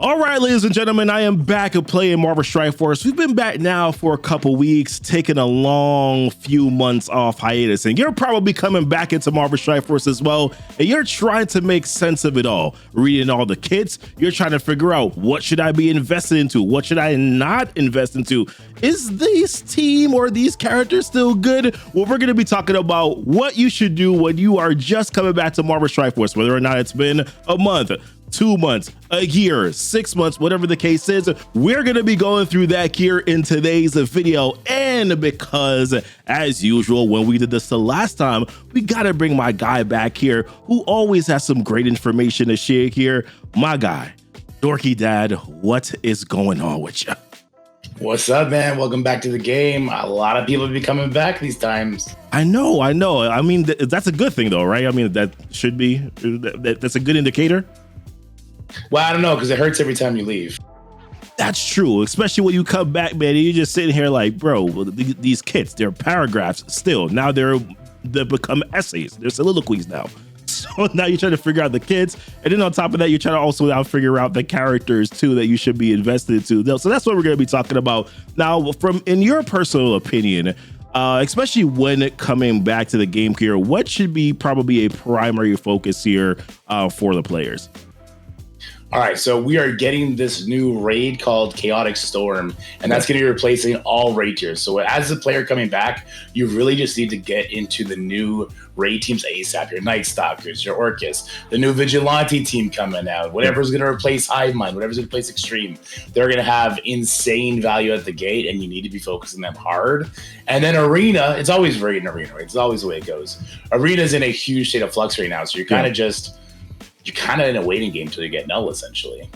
All right, ladies and gentlemen, I am back at playing Marvel Strike Force. We've been back now for a couple weeks, taking a long few months off hiatus, and you're probably coming back into Marvel Strike Force as well, and you're trying to make sense of it all. Reading all the kits, you're trying to figure out what should I be invested into, what should I not invest into. Is this team or these characters still good? Well, we're going to be talking about what you should do when you are just coming back to Marvel Strike Force, whether or not it's been a month, 2 months, a year, 6 months, whatever the case is. We're going to be going through that here in today's video. And because, as usual, when we did this the last time, we got to bring my guy back here who always has some great information to share here. My guy, Dorky Dad, what is going on with you? What's up, man? Welcome back to the game. A lot of people be coming back these times. I know. I mean, that's a good thing, though, right? I mean, that should be, that's a good indicator. Well, I don't know, because it hurts every time you leave. That's true, especially when you come back, man, and you're just sitting here like, bro, these kits, they're paragraphs still. Now they become essays. They're soliloquies now. So now you're trying to figure out the kits. And then on top of that, you're trying to also now figure out the characters, too, that you should be invested into. So that's what we're going to be talking about. Now, in your personal opinion, especially when coming back to the game here, what should be probably a primary focus here for the players? All right, so we are getting this new raid called Chaotic Storm, and that's going to be replacing all raid tiers. So as a player coming back, you really just need to get into the new raid teams ASAP. Your Night Stalkers, your Orcus, the new Vigilante team coming out, whatever's going to replace Hive Mind, whatever's going to replace Extreme. They're going to have insane value at the gate, and you need to be focusing them hard. And then Arena, it's always raid and Arena, right? It's always the way it goes. Arena's in a huge state of flux right now, so you're kind of you're kind of in a waiting game till you get null, essentially.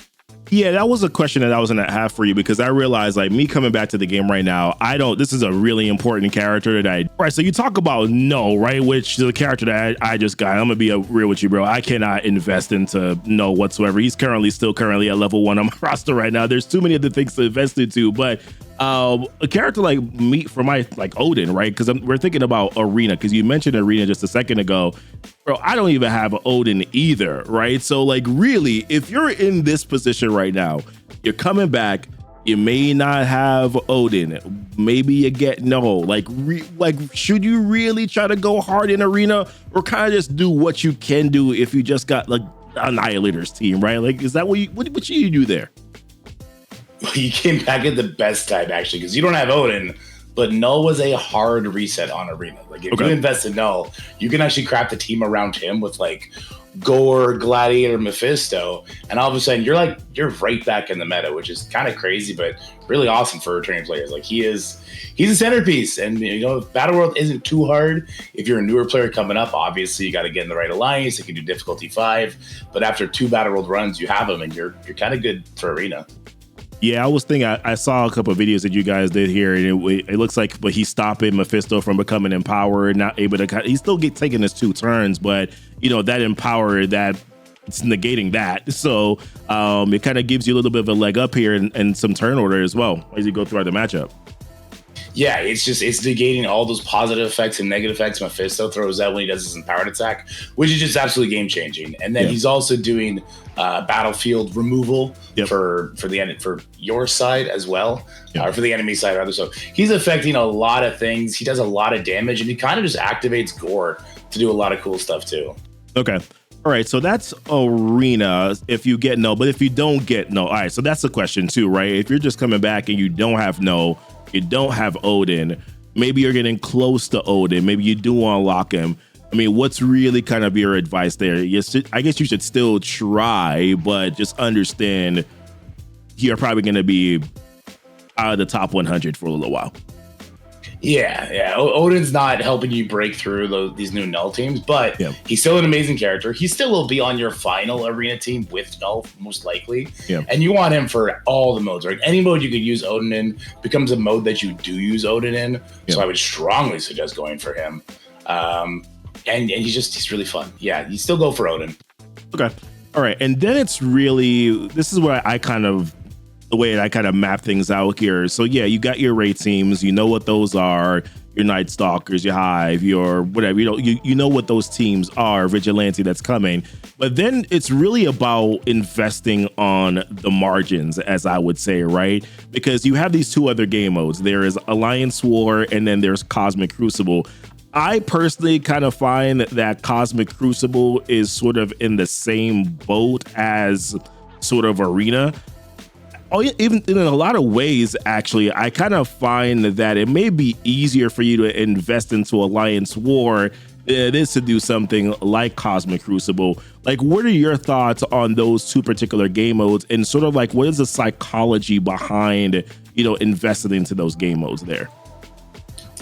Yeah, that was a question that I was going to have for you, because I realized, like, me coming back to the game right now, this is a really important character right, so you talk about Null, right, which is a character that I just got. I'm going to be real with you, bro. I cannot invest into Null whatsoever. He's still currently at level 1 on my roster right now. There's too many other things to invest into, but a character like me, for my, like, Odin, right, because we're thinking about Arena, because you mentioned Arena just a second ago. Bro, I don't even have Odin either, right? So, like, really, if you're in this position right now, you're coming back, you may not have Odin, maybe you get Null. Like, should you really try to go hard in Arena, or kind of just do what you can do if you just got, like, Annihilator's team, right? Like, is that what should you do there? Well, you came back at the best time, actually, because you don't have Odin, but Null was a hard reset on Arena. Like, if you invest in Null, you can actually craft a team around him with, like, Gore, Gladiator, Mephisto, and all of a sudden you're right back in the meta, which is kind of crazy, but really awesome for returning players. Like, he's a centerpiece, and Battle World isn't too hard. If you're a newer player coming up, obviously you got to get in the right alliance. You can do difficulty 5, but after 2 Battle World runs, you have him, and you're kind of good for Arena. Yeah, I was thinking, I saw a couple of videos that you guys did here, and it looks like, but he's stopping Mephisto from becoming empowered, not able to, he's still taking his 2 turns, but, that empower, that it's negating that. So it kind of gives you a little bit of a leg up here and some turn order as well as you go throughout the matchup. Yeah, it's negating all those positive effects and negative effects Mephisto throws out when he does his empowered attack, which is just absolutely game changing. And then he's also doing battlefield removal for your side as well, or for the enemy side rather. So he's affecting a lot of things. He does a lot of damage, and he kind of just activates Gore to do a lot of cool stuff too. Okay. All right, so that's Arena if you get Null, but if you don't get Null, all right, so that's the question too, right? If you're just coming back and you don't have Null, you don't have Odin, maybe you're getting close to Odin, maybe you do unlock him. I mean, what's really kind of your advice there? I guess you should still try, but just understand you're probably going to be out of the top 100 for a little while. Yeah. Odin's not helping you break through these new Null teams, but he's still an amazing character. He still will be on your final Arena team with Null, most likely. Yeah. And you want him for all the modes, right? Any mode you could use Odin in becomes a mode that you do use Odin in. Yeah. So I would strongly suggest going for him. And he's really fun. Yeah, you still go for Odin. Okay. All right. And then this is where the way I kind of map things out here. So yeah, you got your raid teams, you know what those are. your Night Stalkers, your Hive, your whatever. You know what those teams are, Vigilante that's coming. But then it's really about investing on the margins, as I would say, right? Because you have these two other game modes. There is Alliance War, and then there's Cosmic Crucible. I personally kind of find that Cosmic Crucible is sort of in the same boat as sort of Arena. Oh, yeah, even in a lot of ways, actually, I kind of find that it may be easier for you to invest into Alliance War than it is to do something like Cosmic Crucible. Like, what are your thoughts on those two particular game modes, and sort of like what is the psychology behind, investing into those game modes there?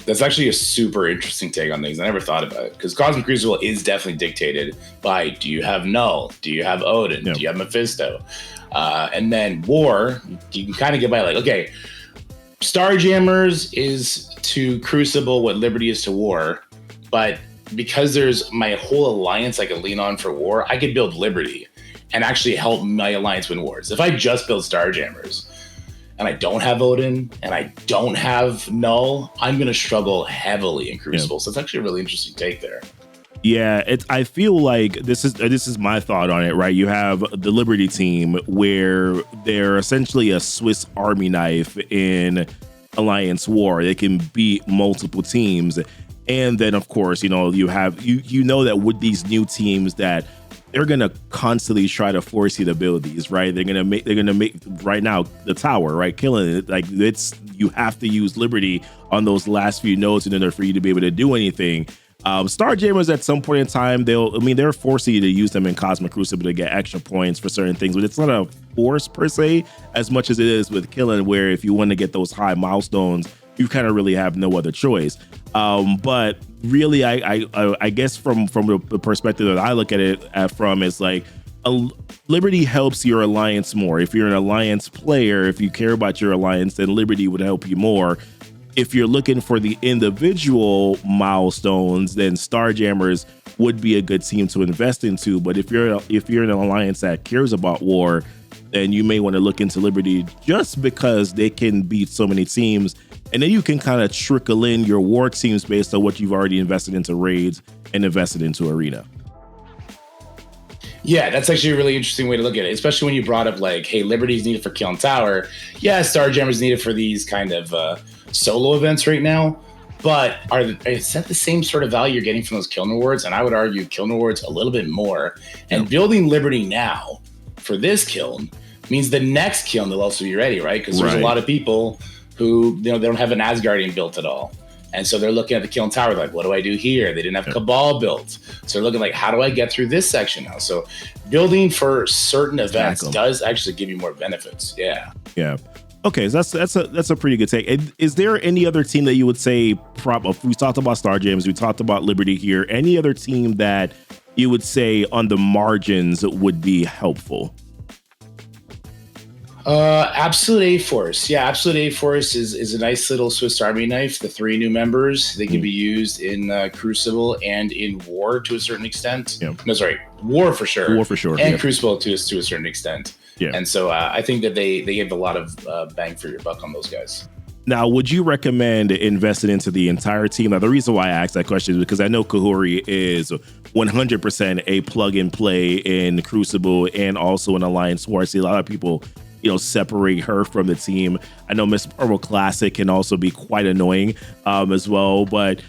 That's actually a super interesting take on things. I never thought about it, because Cosmic Crucible is definitely dictated by, do you have Null? Do you have Odin? Yep. Do you have Mephisto? And then War, you can kind of get by like, okay, Starjammers is to Crucible what Liberty is to War, but because there's my whole alliance I can lean on for War, I could build Liberty and actually help my alliance win wars. If I just build Starjammers and I don't have Odin and I don't have Null, I'm going to struggle heavily in Crucible. So it's actually a really interesting take there. Yeah, I feel like this is my thought on it, right? You have the Liberty team where they're essentially a Swiss Army knife in Alliance War. They can beat multiple teams. And then, of course, you have that with these new teams that they're gonna constantly try to force you to build these, right? They're gonna make right now the tower, right? Killing it. Like, you have to use Liberty on those last few nodes in order for you to be able to do anything. Starjammers at some point in time, they're forcing you to use them in Cosmic Crucible to get extra points for certain things, but it's not a force per se as much as it is with Killing, where if you want to get those high milestones, you kind of really have no other choice. But really, I guess from the perspective that I look at it from is like, Liberty helps your alliance more. If you're an alliance player, if you care about your alliance, then Liberty would help you more. If you're looking for the individual milestones, then Starjammers would be a good team to invest into. But if you're an alliance that cares about War, then you may want to look into Liberty just because they can beat so many teams. And then you can kind of trickle in your War teams based on what you've already invested into raids and invested into Arena. Yeah, that's actually a really interesting way to look at it, especially when you brought up like, hey, Liberty's needed for Kill and Tower. Yeah, Starjammers needed for these kind of solo events right now. But is that the same sort of value you're getting from those Kiln rewards? And I would argue Kiln rewards a little bit more. And building Liberty now for this Kiln means the next Kiln will also be ready, right? Because there's a lot of people who they don't have an Asgardian built at all. And so they're looking at the Kiln Tower like, what do I do here? They didn't have Cabal built. So they're looking like, how do I get through this section now? So building for certain events does actually give you more benefits. Yeah. Yeah. Okay, so that's a pretty good take. Is there any other team that you would say, we talked about Starjammers, we talked about Liberty here, any other team that you would say on the margins would be helpful? Absolute A-Force. Yeah, Absolute A-Force is a nice little Swiss Army knife. The 3 new members, they can be used in Crucible and in War to a certain extent. No, sorry, War for sure. War for sure. And Crucible to a certain extent. Yeah. And so I think that they give a lot of bang for your buck on those guys. Now, would you recommend investing into the entire team? Now, the reason why I asked that question is because I know Kahuri is 100% a plug and play in Crucible and also in Alliance War. I see a lot of people separate her from the team. I know Miss Marvel Classic can also be quite annoying as well. But,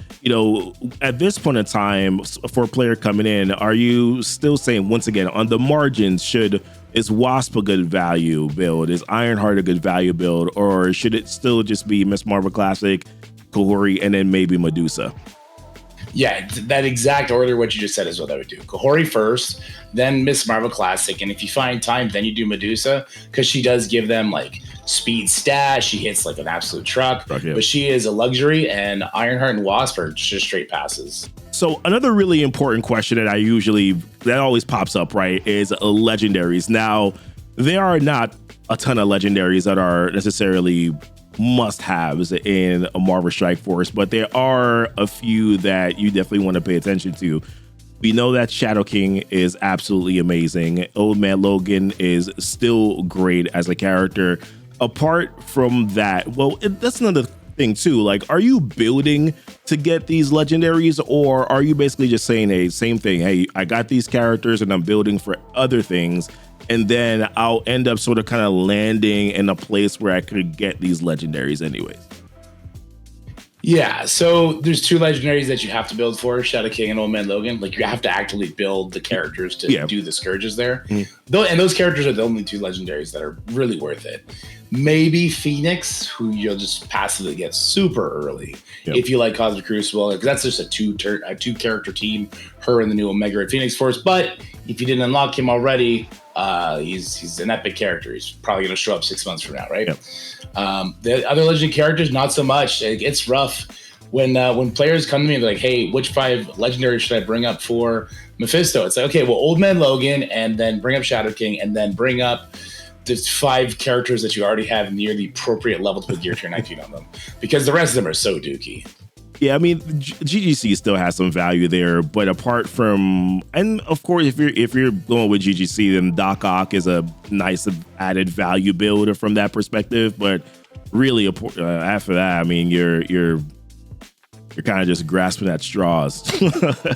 at this point in time, for a player coming in, are you still saying, once again, on the margins, is Wasp a good value build? Is Ironheart a good value build? Or should it still just be Miss Marvel Classic, Kahuri, and then maybe Medusa? Yeah, that exact order, what you just said is what I would do. Kahuri first, then Miss Marvel Classic. And if you find time, then you do Medusa, because she does give them like speed stat. She hits like an absolute truck, but she is a luxury, and Ironheart and Wasp are just straight passes. So another really important question that always pops up, right, is legendaries. Now, there are not a ton of legendaries that are necessarily must-haves in a Marvel Strike Force, but there are a few that you definitely want to pay attention to. We know that Shadow King is absolutely amazing. Old Man Logan is still great as a character. Apart from that, that's another thing too. Like, are you building to get these legendaries, or are you basically just saying, hey, same thing, hey, I got these characters and I'm building for other things, and then I'll end up sort of kind of landing in a place where I could get these legendaries anyways? Yeah, so there's two legendaries that you have to build for, Shadow King and Old Man Logan. Like, you have to actively build the characters to do the Scourges there. And those characters are the only two legendaries that are really worth it. Maybe Phoenix, who you'll just passively get super early if you like Cosmic Crucible, because that's just a two-character team, her and the new Omega Red Phoenix Force. But if you didn't unlock him already, he's an epic character. He's probably going to show up 6 months from now, right? The other legend characters, not so much. It's rough when players come to me and they're like, hey, which 5 legendaries should I bring up for Mephisto? It's like, okay, well, Old Man Logan, and then bring up Shadow King, and then bring up the 5 characters that you already have near the appropriate level to put Gear Tier 19 on them, because the rest of them are so dookie. Yeah, I mean, GGC still has some value there, but apart from, and of course, if you're going with GGC, then Doc Ock is a nice added value builder from that perspective. But really, after that, I mean, you're kind of just grasping at straws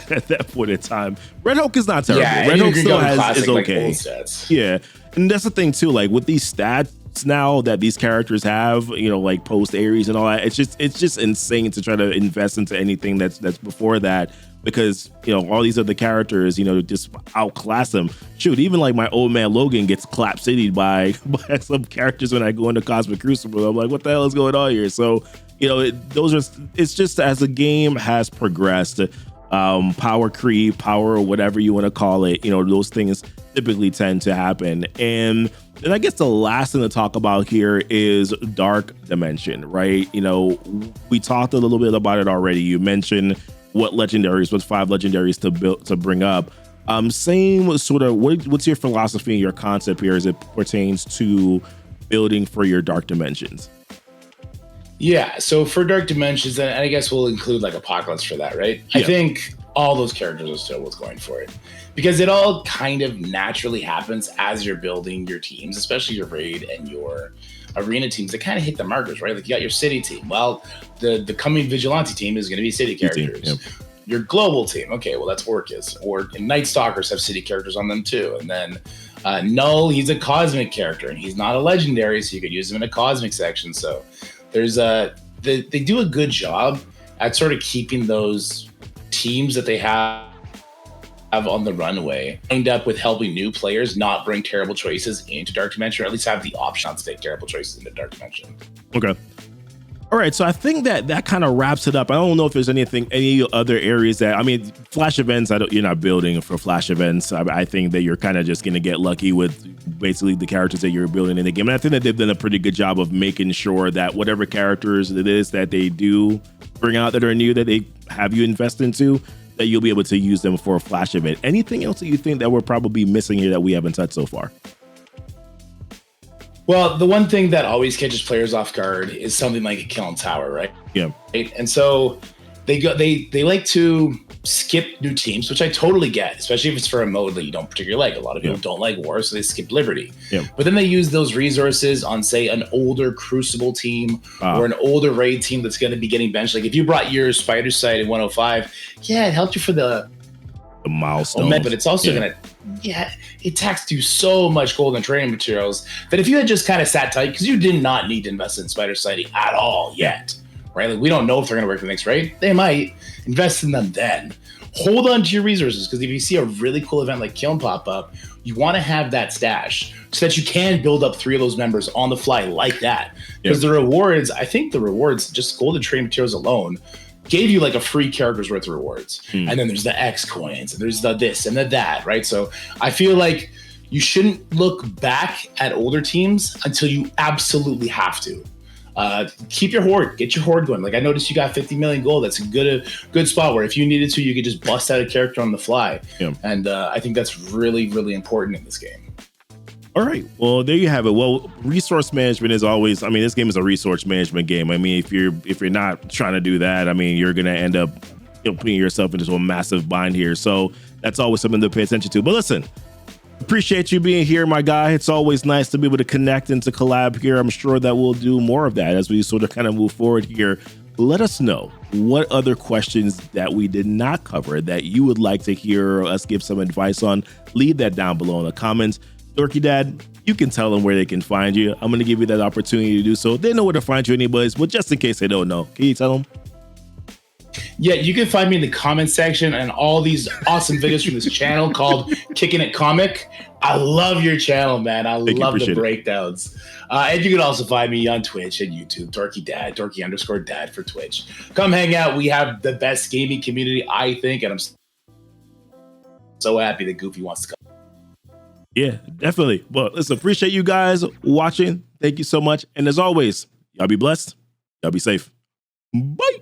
at that point in time. Red Hulk is not terrible. Yeah, Red Hulk still is okay. Like, yeah, and that's the thing too. Like with these stats now that these characters have, like post Ares and all that, it's just insane to try to invest into anything that's before that, because all these other characters just outclass them. Shoot, even like my Old Man Logan gets clap city'd by some characters when I go into Cosmic Crucible. I'm like, what the hell is going on here? So it's just as the game has progressed, power creep, power, whatever you want to call it, those things typically tend to happen. And I guess the last thing to talk about here is Dark Dimension, right? We talked a little bit about it already. You mentioned what 5 legendaries to bring up. Same sort of, what's your philosophy and your concept here as it pertains to building for your Dark Dimensions? Yeah, so for Dark Dimensions, and I guess we'll include like Apocalypse for that, right? I think all those characters are still what's going for it, because it all kind of naturally happens as you're building your teams, especially your raid and your arena teams that kind of hit the markers, right? Like you got your city team. Well, the coming Vigilante team is going to be city characters. Your global team, okay, well that's Orcus. Or Night Stalkers have city characters on them too. And then Null, he's a cosmic character, and he's not a legendary, so you could use him in a cosmic section. So there's they do a good job at sort of keeping those teams that they have on the runway end up with helping new players not bring terrible choices into Dark Dimension, or at least have the option to take terrible choices into Dark Dimension. Okay. All right, so I think that kind of wraps it up. I don't know if there's any other areas that, I mean, flash events, you're not building for flash events. I think that you're kind of just going to get lucky with basically the characters that you're building in the game. And I think that they've done a pretty good job of making sure that whatever characters it is that they do bring out that are new, that they have you invest into, that you'll be able to use them for a flash event. Anything else that you think that we're probably missing here that we haven't touched so far? Well, the one thing that always catches players off guard is something like a Kiln Tower, right? Yeah. Right? And so they like to skip new teams, which I totally get, especially if it's for a mode that you don't particularly like. A lot of people don't like War, so they skip Liberty. Yeah. But then they use those resources on, say, an older Crucible team or an older raid team that's going to be getting benched. Like if you brought your Spider Sight in 105, yeah, it helped you for the milestones, but it's also going to, it taxed you so much gold and training materials that if you had just kind of sat tight, because you did not need to invest in Spider Sighting at all yet, right? Like we don't know if they're going to work for the next raid. They might invest in them then. Hold on to your resources, because if you see a really cool event like Kiln pop up, you want to have that stash so that you can build up 3 of those members on the fly like that. Because the rewards, I think the rewards, just gold and training materials alone, gave you like a free character's worth of rewards. And then there's the X coins, and there's the this and the that, right? So I feel like you shouldn't look back at older teams until you absolutely have to. Keep your horde, get your horde going. Like I noticed you got 50 million gold. That's a good spot where if you needed to, you could just bust out a character on the fly. And I think that's really, really important in this game. All right. Well, there you have it. Well, resource management is always, I mean, this game is a resource management game. I mean, if you're not trying to do that, I mean, you're going to end up putting yourself into a massive bind here. So that's always something to pay attention to. But listen, Appreciate you being here, my guy. It's always nice to be able to connect and to collab here. I'm sure that we'll do more of that as we sort of kind of move forward here. Let us know what other questions that we did not cover that you would like to hear us give some advice on. Leave that down below in the comments. Dorky Dad, you can tell them where they can find you. I'm going to give you that opportunity to do so. They know where to find you anyways, but just in case they don't know, can you tell them? Yeah, you can find me in the comment section and all these awesome videos from this channel called Kicking It Comic. I love your channel, man. I love the breakdowns. And you can also find me on Twitch and YouTube, Dorky Dad, Dorky_Dad for Twitch. Come hang out. We have the best gaming community, I think, and I'm so happy that Goofy wants to come. Yeah, definitely. Well, listen, appreciate you guys watching. Thank you so much. And as always, y'all be blessed. Y'all be safe. Bye.